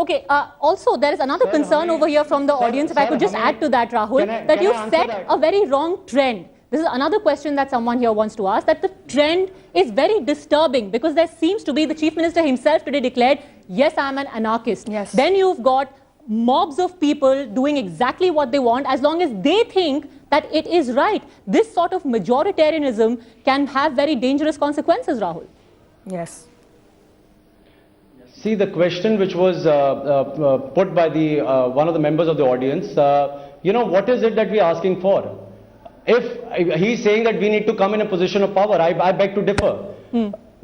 Okay, also there is another concern over here from the audience, if I could just add to that, Rahul, that you've set a very wrong trend. This is another question that someone here wants to ask, that the trend is very disturbing because there seems to be, the Chief Minister himself today declared, yes, I'm an anarchist. Yes. Then you've got mobs of people doing exactly what they want as long as they think that it is right. This sort of majoritarianism can have very dangerous consequences, Rahul. Yes. See, the question which was put by one of the members of the audience, what is it that we are asking for? If he's saying that we need to come in a position of power, I beg to differ.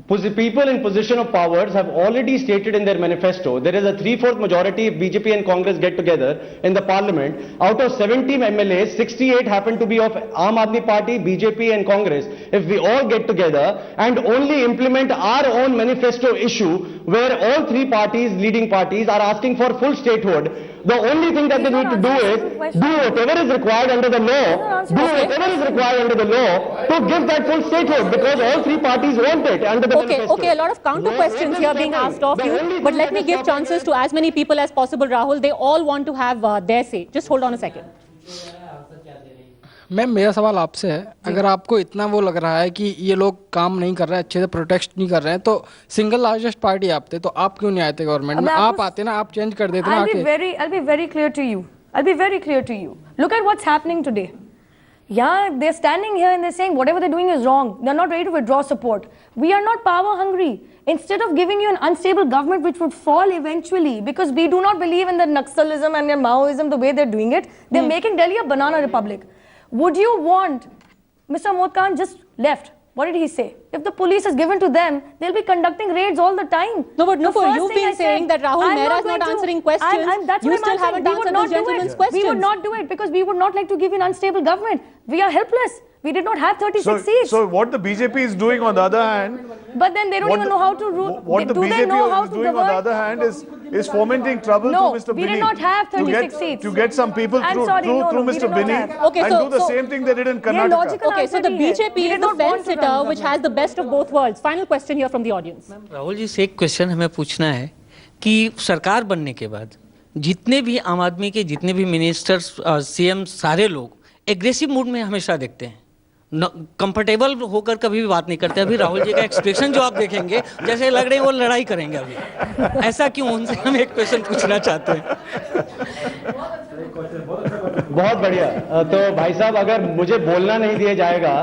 People in position of powers have already stated in their manifesto, there is a 3/4 majority if BJP and Congress get together in the parliament. Out of 70 MLAs, 68 happen to be of Aam Aadmi Party, BJP and Congress. If we all get together and only implement our own manifesto issue, where all three parties, leading parties, are asking for full statehood, the only thing that they need to do is do whatever is required under the law, to give that full statehood, because all three parties want it under the manifesto. Okay, a lot of counter questions here being asked of you, but let me give chances to as many people as possible, Rahul. They all want to have their say. Just hold on a second. Ma'am, मेरा सवाल आपसे है, अगर आपको इतना वो लग रहा है कि ये लोग काम नहीं कर रहे हैं, अच्छे से प्रोटेस्ट नहीं कर रहे हैं, तो सिंगल लार्जेस्ट पार्टी आप थे, तो आप क्यों नहीं आए थे गवर्नमेंट में? आप आते ना, आप चेंज कर देते ना आके। I'll be very clear to you. I'll be very clear to you. Look at what's happening today. Yeah, they're standing here and they're saying whatever they're doing is wrong. They're not ready to withdraw support. We are not power hungry. Instead of giving you an unstable government which would fall eventually, because we do not believe in the Naxalism and their Maoism the way they're doing it, they're making Delhi a banana republic. Would you want, Mr. Amod Khan just left. What did he say? If the police is given to them, they'll be conducting raids all the time. No, but no, you've been saying that Rahul Mehra is not answering questions. You still haven't answered those gentlemen's questions. We would not do it because we would not like to give you an unstable government. We are helpless. We did not have 36 seats. So what the BJP is doing on the other hand... But then they don't even know how to rule. What the BJP is doing on the other hand is fomenting trouble to Mr. Binny. No, we did not have 36 seats. To get some people through Mr. Binny and do the same thing they did in Karnataka. Okay, so the BJP is the fence sitter which has the best of both worlds. Final question here from the audience. Rahul ji से एक question हमें पूछना है कि सरकार बनने के बाद जितने भी आम आदमी के जितने भी मिनिस्टर्स, सीएम, सारे लोग एग्रेसिव मूड में हमेशा दिखते हैं, कंफर्टेबल होकर कभी भी बात नहीं करते। अभी राहुल जी का एक्सप्रेशन जो आप देखेंगे जैसे लग रहे हैं वो लड़ाई करेंगे अभी, ऐसा क्यों? उनसे हम एक क्वेश्चन पूछना चाहते हैं। बहुत बढ़िया। तो भाई साहब, अगर मुझे बोलना नहीं दिया जाएगा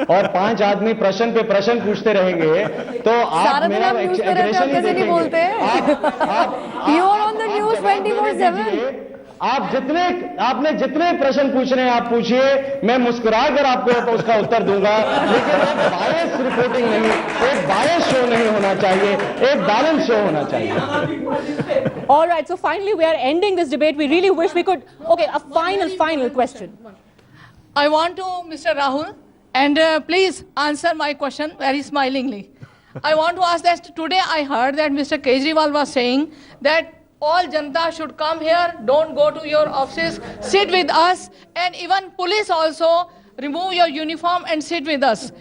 और 5 आदमी प्रश्न पे प्रश्न पूछते रहेंगे तो आप मेरा एग्रेशन ही देखेंगे। You are on the news 24/7. आपने जितने प्रश्न पूछने हैं आप पूछिए, मैं मुस्कुरा कर आपको उसका उत्तर दूंगा, लेकिन एक बायस रिपोर्टिंग नहीं, एक बायस शो नहीं होना चाहिए, एक बैलेंस शो होना चाहिए। All right, so finally we are ending this debate. We really wish we could. Okay, a final question. I want to, Mr. Rahul, and please answer my question very smilingly. I want to ask that today I heard that Mr. Kejriwal was saying that all Janta should come here, don't go to your offices, sit with us, and even police also remove your uniform and sit with us.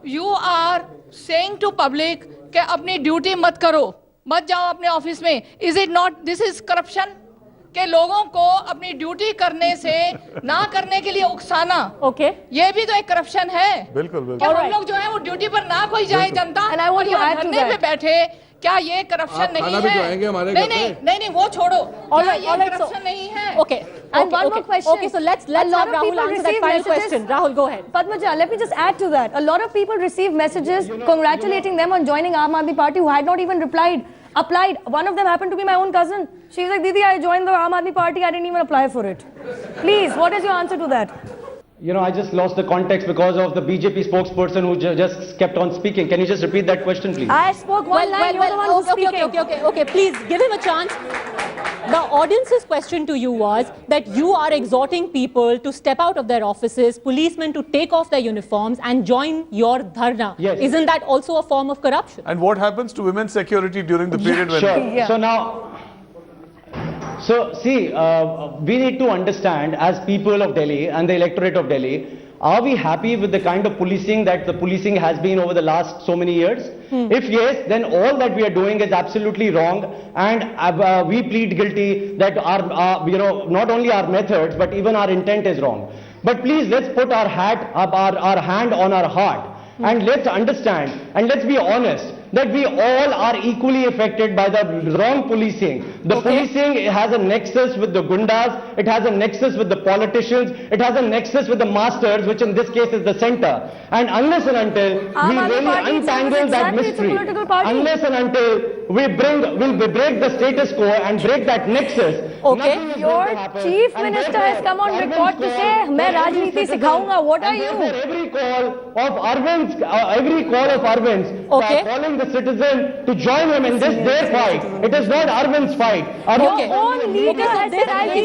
You are saying to public कि अपनी duty मत करो, मत जाओ अपने office में. Is it not, this is corruption? कि लोगों को अपनी ड्यूटी करने से ना करने के लिए उकसाना, ये भी तो एक करप्शन है. बिल्कुल कि हम लोग जो है वो ड्यूटी पर ना कोई जाए जनता और यहाँ धरने पे बैठे, क्या ये करप्शन नहीं है? नहीं, वो छोड़ो, ये करप्शन नहीं है. Okay, so let's have Rahul answer that final question. Rahul, go ahead. Padmaja, let me just add to that. A lot of people receive messages congratulating them on joining Aam Aadmi Party who had not even applied. One of them happened to be my own cousin. She's like, Didi, I joined the Aam Aadmi Party, I didn't even apply for it. Please, what is your answer to that? I just lost the context because of the BJP spokesperson who just kept on speaking. Can you just repeat that question, please? I spoke one line, you're the one who's speaking. Okay, please, give him a chance. The audience's question to you was that you are exhorting people to step out of their offices, policemen to take off their uniforms and join your dharna. Yes. Isn't that also a form of corruption? And what happens to women's security during the period when... Sure. Yeah. So see, we need to understand as people of Delhi and the electorate of Delhi, are we happy with the kind of policing that the policing has been over the last so many years? If yes, then all that we are doing is absolutely wrong, and we plead guilty that our not only our methods but even our intent is wrong. But please, let's put our hand on our heart, and let's understand and let's be honest that we all are equally affected by the wrong policing. The policing has a nexus with the gundas, it has a nexus with the politicians, it has a nexus with the masters, which in this case is the center. And unless and until we really untangle that mystery, unless and until we break the status quo and break that nexus, okay, your chief minister has come on record to say, "Main rajniti sikhaunga." What are you? Every call of Arvind's, calling the citizen to join him in this their fight. It is not Arvind's fight. Your own leader has said, "I'll be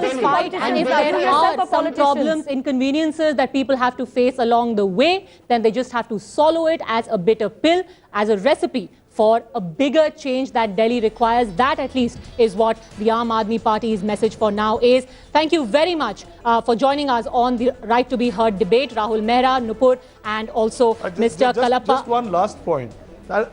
this fight," and if there are some problems, inconveniences that people have to face along the way, then they just have to swallow it as a bitter pill, as a recipe for a bigger change that Delhi requires. That at least is what the Aam Aadmi Party's message for now is. Thank you very much for joining us on the Right to be Heard debate, Rahul Mehra, Nupur, and also Mr. Kalappa. Just one last point.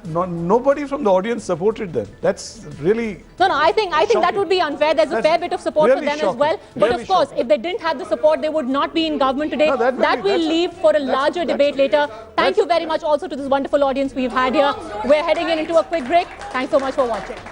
Nobody from the audience supported them. That's really No, I think that would be unfair. There's a fair bit of support really for them shocking. as well. But Really of course, shocking. if they didn't have the support, they would not be in government today. No, that we'll leave for a larger debate later. Thank you very much also to this wonderful audience we've had here. We're heading into a quick break. Thanks so much for watching.